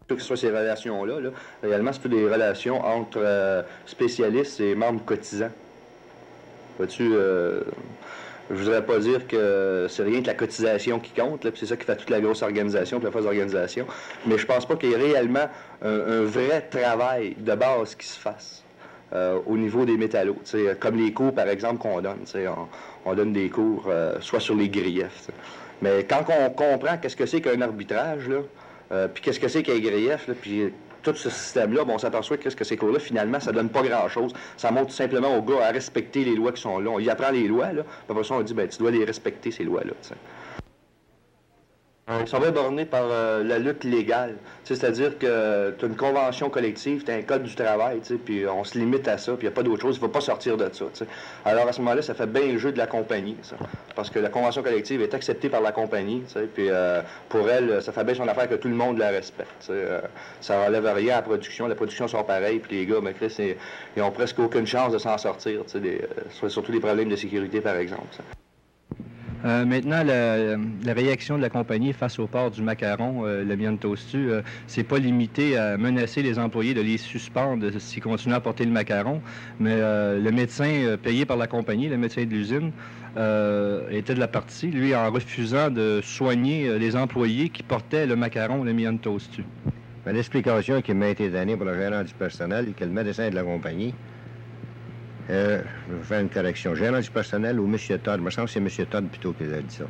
que ce soit ces relations-là. Là. Réellement, c'est plutôt des relations entre spécialistes et membres cotisants. Vois-tu, je voudrais pas dire que c'est rien que la cotisation qui compte, là, puis c'est ça qui fait toute la grosse organisation, toute la phase d'organisation, mais je pense pas qu'il y ait réellement un vrai travail de base qui se fasse. Au niveau des métallos, comme les cours, par exemple, qu'on donne. On donne des cours soit sur les griefs. Mais quand on comprend qu'est-ce que c'est qu'un arbitrage, puis qu'est-ce que c'est qu'un grief, puis tout ce système-là, on s'aperçoit que ces cours-là, finalement, ça donne pas grand-chose. Ça montre simplement aux gars à respecter les lois qui sont là. On y apprend les lois, puis après ça, on dit, tu dois les respecter, ces lois-là. Ils sont bien bornés par la lutte légale. C'est-à-dire que tu as une convention collective, tu as un code du travail, puis on se limite à ça, puis il n'y a pas d'autre chose, il ne faut pas sortir de ça. Alors à ce moment-là, ça fait bien le jeu de la compagnie, ça. Parce que la convention collective est acceptée par la compagnie, puis pour elle, ça fait bien son affaire que tout le monde la respecte. Ça n'enlève rien à la production sont pareilles, puis les gars, Chris, ils ont presque aucune chance de s'en sortir, surtout des problèmes de sécurité, par exemple. Maintenant, la réaction de la compagnie face au port du macaron, le miel toastu, c'est pas limité à menacer les employés de les suspendre s'ils continuent à porter le macaron, mais le médecin payé par la compagnie, le médecin de l'usine, était de la partie, lui, en refusant de soigner les employés qui portaient le macaron, le miel toastu. L'explication qui m'a été donnée par le gérant du personnel, que le médecin de la compagnie, je vais faire une correction. Gérant du personnel ou M. Todd, me semble que c'est M. Todd plutôt qui a dit ça.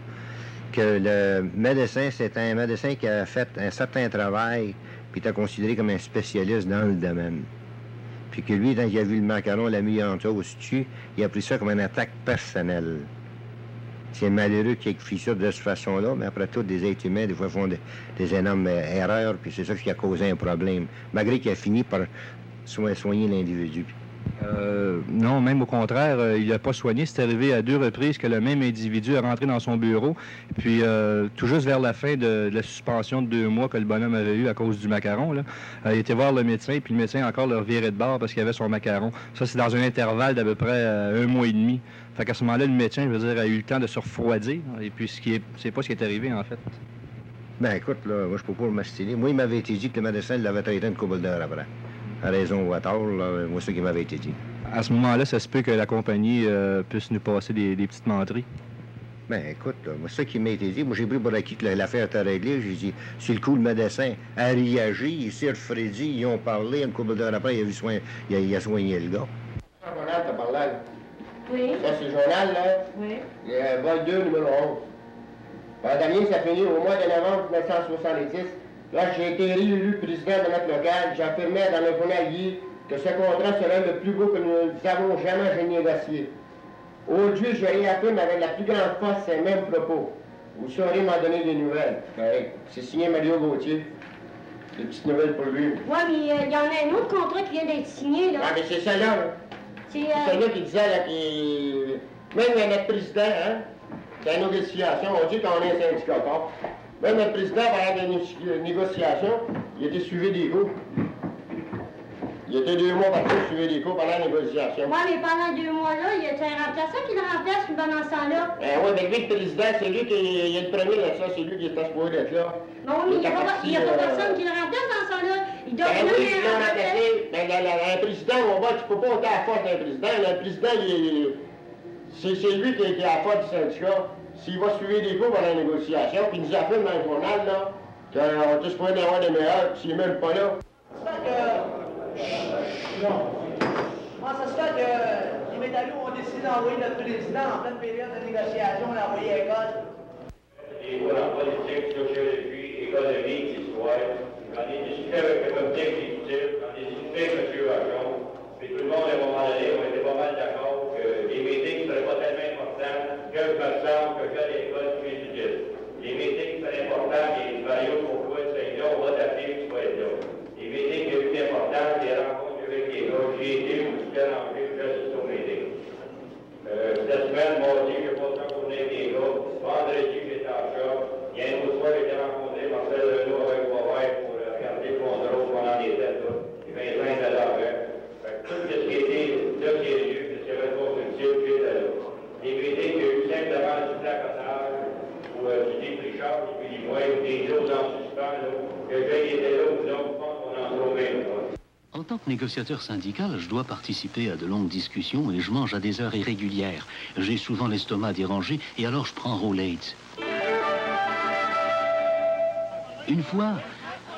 Que le médecin, c'est un médecin qui a fait un certain travail, puis il est considéré comme un spécialiste dans le domaine. Puis que lui, quand il a vu le macaron, l'a mis en dessus, il a pris ça comme une attaque personnelle. C'est malheureux qu'il ait fait ça de cette façon-là, mais après tout, des êtres humains, des fois, font des énormes erreurs, puis c'est ça qui a causé un problème, malgré qu'il a fini par soigner l'individu. Non, même au contraire, il n'a pas soigné. C'est arrivé à 2 reprises que le même individu est rentré dans son bureau. Puis, tout juste vers la fin de la suspension de 2 mois que le bonhomme avait eu à cause du macaron, là, il était voir le médecin, puis le médecin encore le revirait de bord parce qu'il avait son macaron. Ça, c'est dans un intervalle d'à peu près 1 mois et demi. Fait qu'à ce moment-là, le médecin, je veux dire, a eu le temps de se refroidir. Et puis, c'est pas ce qui est arrivé, en fait. Ben écoute, là, moi, je peux pas le mastiner. Moi, il m'avait été dit que le médecin l'avait traité une couple d'heures après. À raison ou à tort, là, moi, c'est ce qui m'avait été dit. À ce moment-là, ça se peut que la compagnie puisse nous passer des petites menteries. Ben écoute, là, moi, c'est ça qui m'a été dit. Moi, j'ai pris pour acquis que l'affaire était réglée. J'ai dit, c'est le coup, le médecin a réagi, il s'est refroidi, ils ont parlé, une couple d'heures après, il a soigné le gars. Le journal, t'as parlé. Oui. Ça, c'est le journal, là. Oui. Le vol 2, numéro 11. L'an dernier, ça finit au mois de novembre 1970. Là, j'ai été élu président de notre local. J'affirmais dans le journalier que ce contrat serait le plus beau que nous avons jamais négocié. Aujourd'hui, je réaffirme avec la plus grande force ces mêmes propos. Vous saurez m'en donner des nouvelles. C'est signé Mario Gauthier. Des petites nouvelles pour lui. Oui, mais il y en a un autre contrat qui vient d'être signé, là. Ah, mais c'est ça-là, là. C'est celui qui disait, là, même notre président, hein, c'est la négociation, on dit qu'on est un syndicat. Même le président, pendant les négociations, il était suivi des coups. Il était 2 mois parti suivi des coups pendant la négociation. Oui, mais pendant 2 mois-là, il y a un remplaçant qui le remplace pendant ce temps-là. Oui, mais lui, le président, c'est lui qui est le premier là, ça, c'est lui qui est supposé d'être là. Non, mais il n'y a pas personne qui le remplace dans ce temps-là. Il doit oui, ils l'ont remplacé. Un président, on voit, tu ne peux pas ôter la force d'un président. Le président, c'est lui qui est à la force du syndicat. S'il va suivre des coups pendant la négociation, puis il nous affirme dans le journal, là, qu'on est supposé d'avoir des meilleurs, puis s'il n'est même pas là. fait que... Comment ça se fait que les métallos ont décidé d'envoyer notre président en pleine période de négociation, l'envoyer à l'école? Des cours en politique, sociologie, économie, histoire. J'en ai discuté avec le comité exécutif, j'en ai discuté avec M. Vachon, puis tout le monde, à un moment donné, on était pas mal d'accord que les meetings ne seraient pas tellement importants que me semble que j'ai à l'école qui m'étudie. Les meetings seraient importants, les varios qu'on doit être là, on va t'appeler, tu vas être là. Les meetings les plus importants, les rencontres avec les gars, j'ai été où je suis arrangé, j'assiste aux meetings. Cette semaine, mardi, j'ai pas le temps pour venir avec les gars. Vendredi, j'étais en shop. Il y a une autre fois, j'ai été rencontré Marcel Renaud avec Boisvert pour regarder le fond de l'eau pendant les têtes, là. Et 25 $. Tout ce qui était là, qui est lieu, ce qui avait le constructif, j'étais là. Les meetings qu'il y a eu simplement du placotage ou du défrichage, puis du moins, ou des choses en suspens, là, que j'ai été là, ou non, je pense qu'on en trouve même pas. En tant que négociateur syndical, je dois participer à de longues discussions et je mange à des heures irrégulières. J'ai souvent l'estomac dérangé et alors je prends Rolaids. Une fois,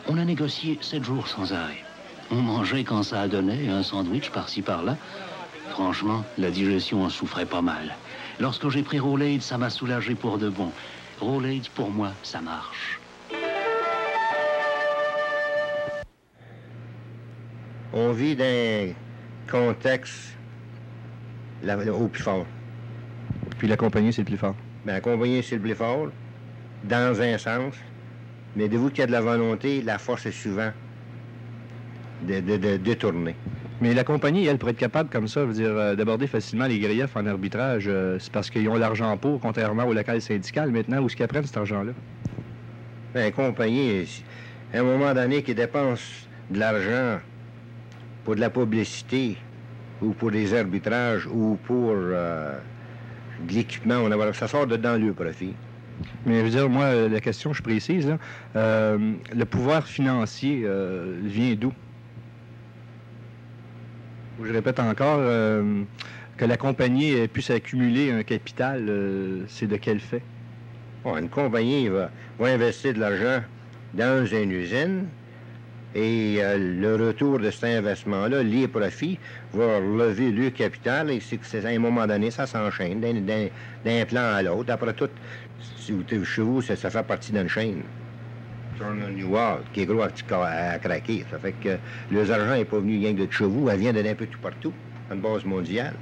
on a négocié 7 jours sans arrêt. On mangeait quand ça a donné, un sandwich par-ci par-là. Franchement, la digestion en souffrait pas mal. Lorsque j'ai pris Rolaids, ça m'a soulagé pour de bon. Rolaids, pour moi, ça marche. On vit dans un contexte au plus fort. Puis la compagnie, c'est le plus fort. Bien, la compagnie, c'est le plus fort, dans un sens. Mais de vous qu'il y a de la volonté, la force est souvent de détourner. Mais la compagnie, elle, pour être capable, comme ça, je veux dire, d'aborder facilement les griefs en arbitrage, c'est parce qu'ils ont l'argent pour, contrairement au local syndical, maintenant, où est-ce qu'ils apprennent cet argent-là? Bien, la compagnie, à un moment donné, qui dépense de l'argent pour de la publicité, ou pour des arbitrages, ou pour de l'équipement, ça sort dedans le profit. Mais je veux dire, moi, la question, je précise, là, le pouvoir financier vient d'où? Je répète encore, que la compagnie puisse accumuler un capital, c'est de quel fait? Bon, une compagnie va investir de l'argent dans une usine, et le retour de cet investissement-là, les profits, va relever le capital, et c'est à un moment donné, ça s'enchaîne d'un plan à l'autre. Après tout, chez vous, ça fait partie d'une chaîne. Turner New World, qui est gros à craquer. Ça fait que les argent n'est pas venu rien que de chez vous, elle vient d'un peu tout partout, à une base mondiale.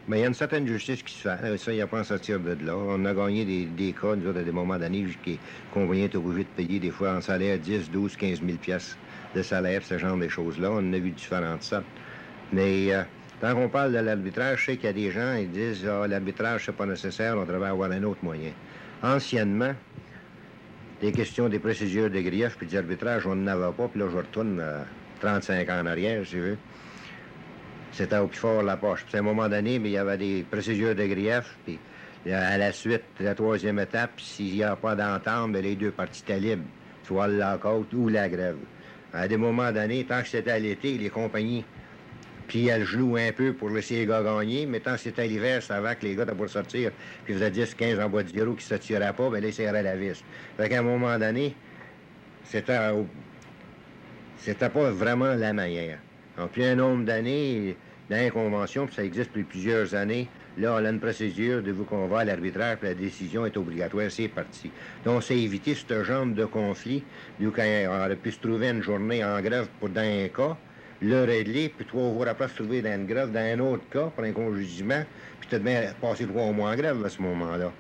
Mais il y a une certaine justice qui se fait. Ça, il n'y a pas à sortir de là. On a gagné des cas, nous autres, à des moments d'année, jusqu'à combien est obligé de payer des fois en salaire 10, 12, 15 000 piastres de salaire, ce genre de choses-là. On en a vu différentes sortes. Mais tant qu'on parle de l'arbitrage, je sais qu'il y a des gens qui disent « Ah, l'arbitrage, c'est pas nécessaire, on devrait avoir un autre moyen. » Anciennement, des questions des procédures de grief puis des arbitrages, on n'en avait pas. Puis là, je retourne 35 ans en arrière, si tu veux. C'était au plus fort la poche. Puis à un moment donné, mais il y avait des procédures de grief, puis à la suite, la troisième étape, s'il n'y a pas d'entente, les deux parties étaient libres, soit le lockout ou la grève. À des moments donnés, tant que c'était à l'été, les compagnies pliaient le genou un peu pour laisser les gars gagner, mais tant que c'était l'hiver, ça va que les gars étaient pour sortir, puis ils faisaient 10, 15 en bois de zéro qui ne se tiraient pas, bien là, ils serraient la vis. Fait qu'à un moment donné, c'était pas vraiment la manière. Depuis un nombre d'années, dans la convention, puis ça existe depuis plusieurs années, là, on a une procédure de vous qu'on va à l'arbitraire, puis la décision est obligatoire, c'est parti. Donc, c'est éviter ce genre de conflit, où quand on aurait pu se trouver une journée en grève pour dans un cas, le régler, puis 3 jours après se trouver dans une grève dans un autre cas, pour un congédiement, puis peut-être bien passer 3 mois en grève à ce moment-là.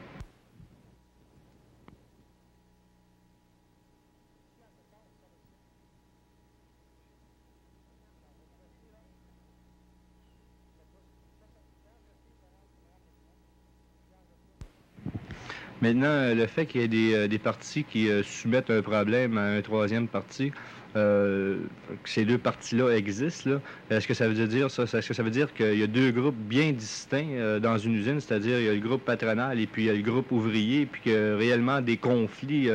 Maintenant, le fait qu'il y ait des partis qui soumettent un problème à un troisième parti, que ces deux partis-là existent, là, est-ce que ça veut dire ça? Est-ce que ça veut dire qu'il y a deux groupes bien distincts dans une usine, c'est-à-dire il y a le groupe patronal et puis il y a le groupe ouvrier, puis qu'il y a réellement des conflits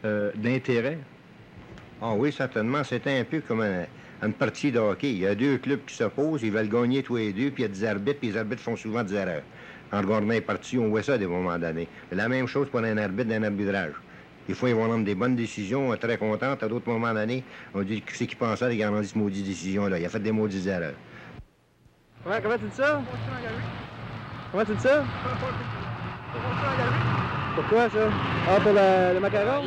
d'intérêts? Ah oui, certainement. C'était un peu comme une partie de hockey. Il y a deux clubs qui s'opposent, ils veulent gagner tous les deux, puis il y a des arbitres, puis les arbitres font souvent des erreurs. En regardant les parties, on voit ça à des moments donnés. La même chose pour un arbitre d'un arbitrage. Des fois, ils vont prendre des bonnes décisions, très contentes. À d'autres moments donnés, on dit qui c'est qui pensait de garder cette maudite décision-là. Il a fait des maudites erreurs. Ouais, comment tu dis ça? Comment tu dis ça? Pourquoi ça? Ah, pour le macaron?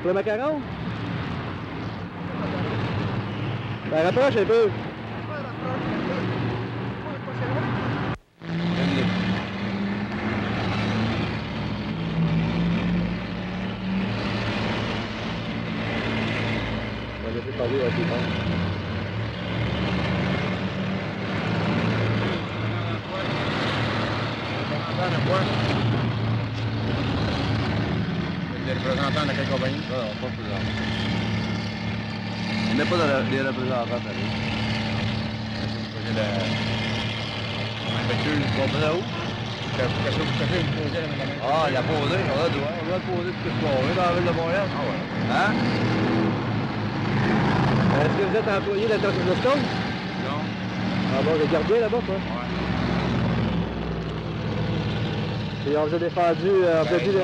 Pour le macaron? Ben, rapproche un peu. On va laisser parler à tout le monde. Les représentants de quelle compagnie? Non, pas de représentants. Il n'y a pas de représentants, t'as vu? Vous comprenez où? Qu'est-ce que vous faites? Vous posez la main? Ah, il a posé, on a le droit. On doit le poser tout ce qu'on veut dans la ville de Montréal. Ah ouais. Hein? Est-ce que vous êtes employé de la Torche de Stone? Non. Ah bon, le gardien là-bas, quoi? Ouais. Et on vous a défendu, on vous a dit...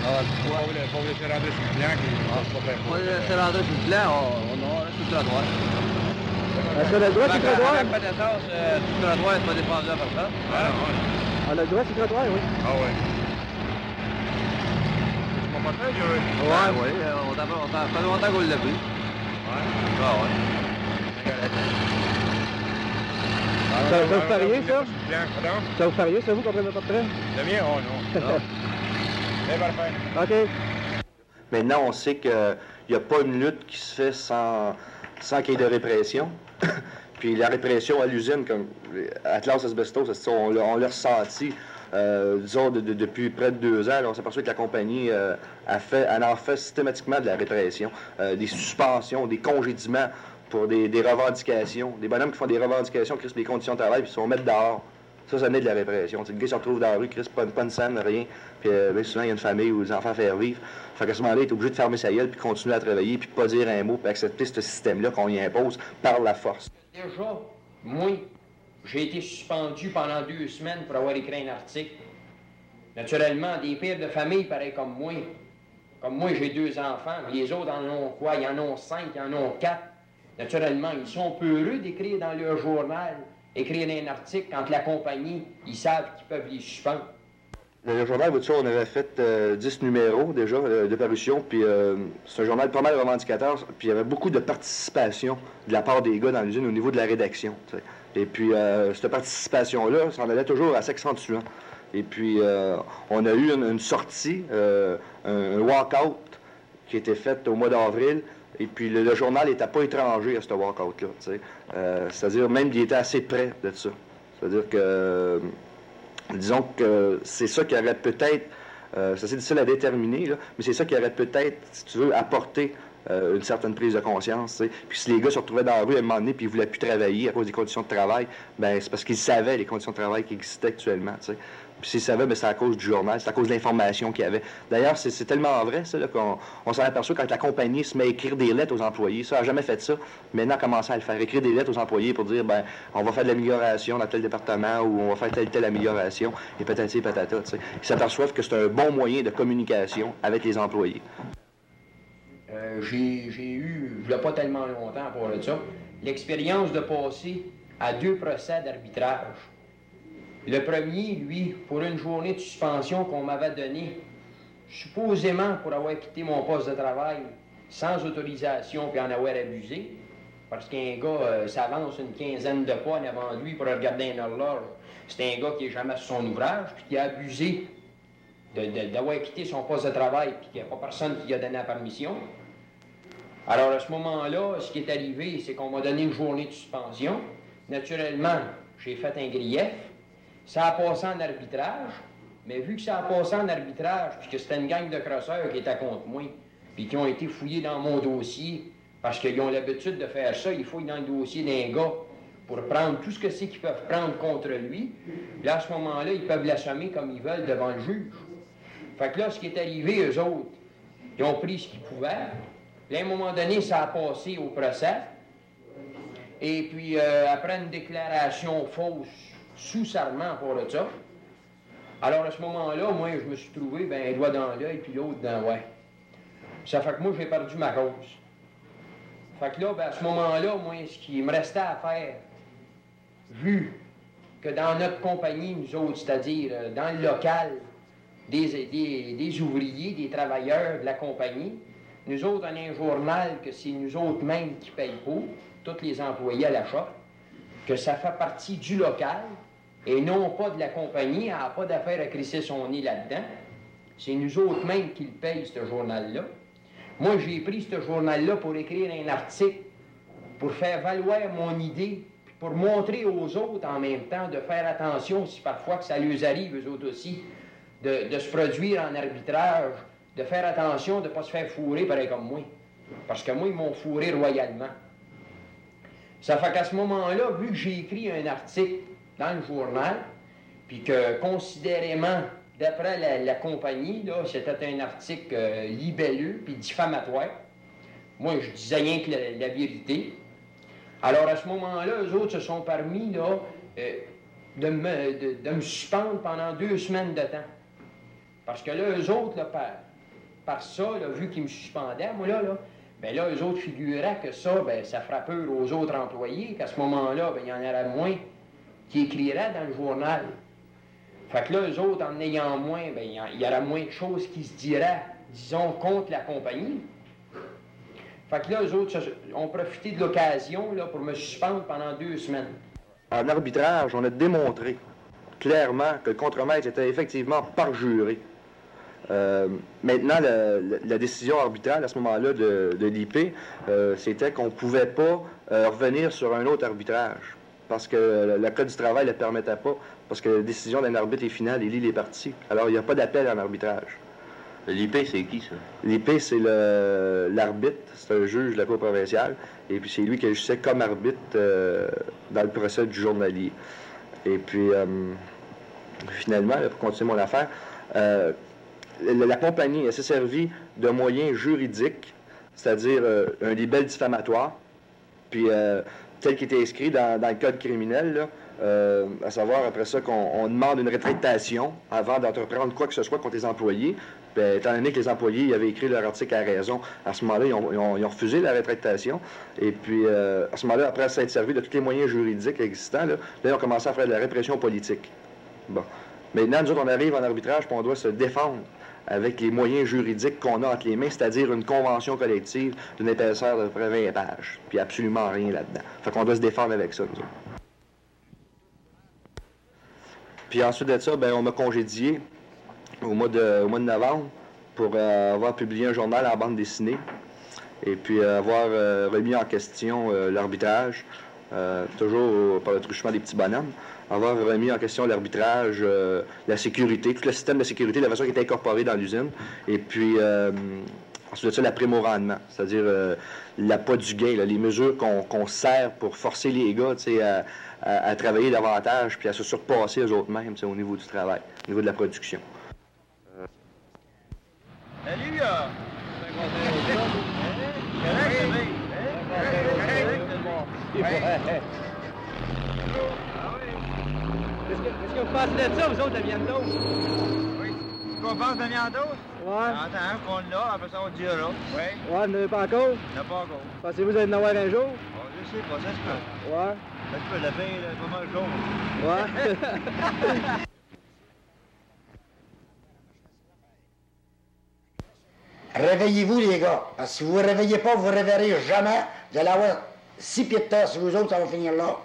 Pour vous laisser rentrer sur le plan, qui ne pas faire. On va laisser rentrer sur le plan, on aura tout à droite. Est-ce qu'on a le droit sur le trottoir? Avec connaissance, tout à droite, c'est pas défendu à personne. On a le droit sur le trottoir, oui. Ah ouais. Tu m'as pas fait, Jerry? Ouais, oui, on fait longtemps qu'on l'a pris. Ouais. Ah ouais. Ça vous fait rien, ça? Pardon? Ça vous fait rien, ça, vous, comprenez pas de train? Le mien, oh non. C'est parfait. OK. Maintenant, on sait qu'il n'y a pas une lutte qui se fait sans qu'il y ait de répression. Puis la répression à l'usine, comme Atlas Asbestos, on l'a ressenti, disons, depuis près de 2 ans. Là, on s'aperçoit que la compagnie elle en fait systématiquement de la répression. Des suspensions, des congédiements pour des revendications. Des bonhommes qui font des revendications, crissent les conditions de travail, puis se font mettre dehors. Ça venait de la répression. T'sais, le gars se retrouve dans la rue, crisse pas une scène, rien. Puis souvent, il y a une famille où les enfants faire vivre. Fait qu'à ce moment-là, il est obligé de fermer sa gueule, puis continuer à travailler, puis pas dire un mot, puis accepter ce système-là qu'on y impose par la force. Déjà, moi, j'ai été suspendu pendant 2 semaines pour avoir écrit un article. Naturellement, des pères de famille pareils comme moi. Comme moi, j'ai 2 enfants, mais les autres en ont quoi? Ils en ont 5, ils en ont 4. Naturellement, ils sont peureux d'écrire dans leur journal, écrire un article quand la compagnie, ils savent qu'ils peuvent les suspendre. Le journal, vous savez, on avait fait 10 numéros déjà de parution, puis c'est un journal pas mal revendicateur, puis il y avait beaucoup de participation de la part des gars dans l'usine au niveau de la rédaction. T'sais. Et puis cette participation-là, ça en allait toujours à s'accentuant. Et puis on a eu une sortie, un walk-out qui a été fait au mois d'avril, et puis le journal n'était pas étranger à ce walk-out-là. C'est-à-dire même qu'il était assez près de ça. C'est-à-dire que... disons que c'est ça qui aurait peut-être, ça c'est difficile à déterminer, là, mais c'est ça qui aurait peut-être, si tu veux, apporté une certaine prise de conscience. T'sais. Puis si les gars se retrouvaient dans la rue à un moment donné puis ils ne voulaient plus travailler à cause des conditions de travail, ben c'est parce qu'ils savaient les conditions de travail qui existaient actuellement. T'sais. Puis s'ils savaient, ben c'est à cause du journal, c'est à cause de l'information qu'il y avait. D'ailleurs, c'est tellement vrai, ça, là, qu'on s'en aperçoit quand la compagnie se met à écrire des lettres aux employés. Ça n'a jamais fait ça. Maintenant, commencer à le faire, écrire des lettres aux employés pour dire, ben on va faire de l'amélioration dans tel département ou on va faire telle amélioration, et patati et patata. T'sais. Ils s'aperçoivent que c'est un bon moyen de communication avec les employés. J'ai eu, il n'y a pas tellement longtemps pour ça, l'expérience de passer à 2 procès d'arbitrage. Le premier, lui, pour une journée de suspension qu'on m'avait donnée, supposément pour avoir quitté mon poste de travail sans autorisation puis en avoir abusé, parce qu'un gars s'avance une quinzaine de pas en avant de lui pour regarder un horloge. C'est un gars qui n'est jamais sur son ouvrage puis qui a abusé d'avoir quitté son poste de travail puis qu'il n'y a pas personne qui lui a donné la permission. Alors, à ce moment-là, ce qui est arrivé, c'est qu'on m'a donné une journée de suspension. Naturellement, j'ai fait un grief. Ça a passé en arbitrage, mais vu que ça a passé en arbitrage, puis que c'était une gang de crosseurs qui était contre moi, puis qui ont été fouillés dans mon dossier, parce qu'ils ont l'habitude de faire ça, ils fouillent dans le dossier d'un gars pour prendre tout ce que c'est qu'ils peuvent prendre contre lui. Puis à ce moment-là, ils peuvent l'assommer comme ils veulent devant le juge. Fait que là, ce qui est arrivé, eux autres, ils ont pris ce qu'ils pouvaient, Puis à un moment donné, ça a passé au procès. Et puis, après une déclaration fausse, sous serment pour ça, alors à ce moment-là, moi, je me suis trouvé, un doigt dans l'œil, puis l'autre dans ouais. Ça fait que moi, j'ai perdu ma cause. Fait que là, à ce moment-là, moi, ce qui me restait à faire, vu que dans notre compagnie, nous autres, c'est-à-dire dans le local des ouvriers, des travailleurs de la compagnie, nous autres, on a un journal que c'est nous autres mêmes qui payent pour, tous les employés à l'achat, que ça fait partie du local et non pas de la compagnie, elle n'a pas d'affaire à crisser son nez là-dedans. C'est nous autres mêmes qui le payent, ce journal-là. Moi, j'ai pris ce journal-là pour écrire un article, pour faire valoir mon idée, puis pour montrer aux autres en même temps de faire attention si parfois que ça leur arrive, eux autres aussi, de se produire en arbitrage, de faire attention de ne pas se faire fourrer pareil comme moi. Parce que moi, ils m'ont fourré royalement. Ça fait qu'à ce moment-là, vu que j'ai écrit un article dans le journal, puis que considérément, d'après la compagnie, là, c'était un article libelleux puis diffamatoire. Moi, je disais rien que la vérité. Alors, à ce moment-là, eux autres se sont permis là, de me suspendre pendant 2 semaines de temps. Parce que là, eux autres, là, par ça, là, vu qu'ils me suspendaient, moi, là, eux autres figuraient que ça, ça ferait peur aux autres employés, qu'à ce moment-là, il y en aurait moins qui écriraient dans le journal. Fait que là, eux autres, en ayant moins, il y aurait moins de choses qui se diraient, disons, contre la compagnie. Fait que là, eux autres ont profité de l'occasion là, pour me suspendre pendant 2 semaines. En arbitrage, on a démontré clairement que le contremaître était effectivement parjuré. Maintenant, la décision arbitrale à ce moment-là de l'IP, c'était qu'on ne pouvait pas revenir sur un autre arbitrage parce que le Code du travail ne le permettait pas, parce que la décision d'un arbitre est finale et lie les parties. Alors, il n'y a pas d'appel en arbitrage. L'IP, c'est qui, ça? L'IP, c'est l'arbitre, c'est un juge de la Cour provinciale, et puis c'est lui qui agissait comme arbitre dans le procès du journalier. Et puis, finalement, là, pour continuer mon affaire, la compagnie, elle s'est servie de moyens juridiques, c'est-à-dire un libelle diffamatoire, puis tel qui était inscrit dans le code criminel, là, à savoir après ça qu'on demande une rétractation avant d'entreprendre quoi que ce soit contre les employés. Bien, étant donné que les employés avaient écrit leur article à raison, à ce moment-là, ils ont refusé la rétractation. Et puis, à ce moment-là, après s'être servi de tous les moyens juridiques existants, là, ils ont commencé à faire de la répression politique. Bon. Maintenant, nous autres, on arrive en arbitrage, puis on doit se défendre avec les moyens juridiques qu'on a entre les mains, c'est-à-dire une convention collective d'une épaisseur de près 20 pages, puis absolument rien là-dedans. Fait qu'on doit se défendre avec ça, nous autres. Puis ensuite de ça, on m'a congédié au mois de novembre pour avoir publié un journal en bande dessinée et puis avoir remis en question l'arbitrage, toujours par le truchement des petits bonhommes, avoir remis en question l'arbitrage, la sécurité, tout le système de sécurité, la façon qui était incorporée dans l'usine, et puis ensuite de ça, la prime au rendement, c'est-à-dire l'appât du gain, là, les mesures qu'on sert pour forcer les gars à travailler davantage puis à se surpasser eux-mêmes au niveau du travail, au niveau de la production. Salut, Qu'est-ce que vous pensez de ça, vous autres, la viande d'os? Oui. Qu'est-ce qu'on pense de la viande d'os? Ouais. Attends, qu'on l'a, après ça, on le dira. Oui. Ouais, vous n'avez pas encore? On n'a pas encore. Pensez-vous que vous allez en avoir un jour? Bon, je sais pas, ça se peut. Ouais. Ça se peut, la paix, là, pas mal jaune. Ouais. Réveillez-vous, les gars. Parce que si vous ne vous réveillez pas, vous ne vous réveillerez jamais. Vous allez avoir 6 pieds de terre sur vous autres, ça va finir là.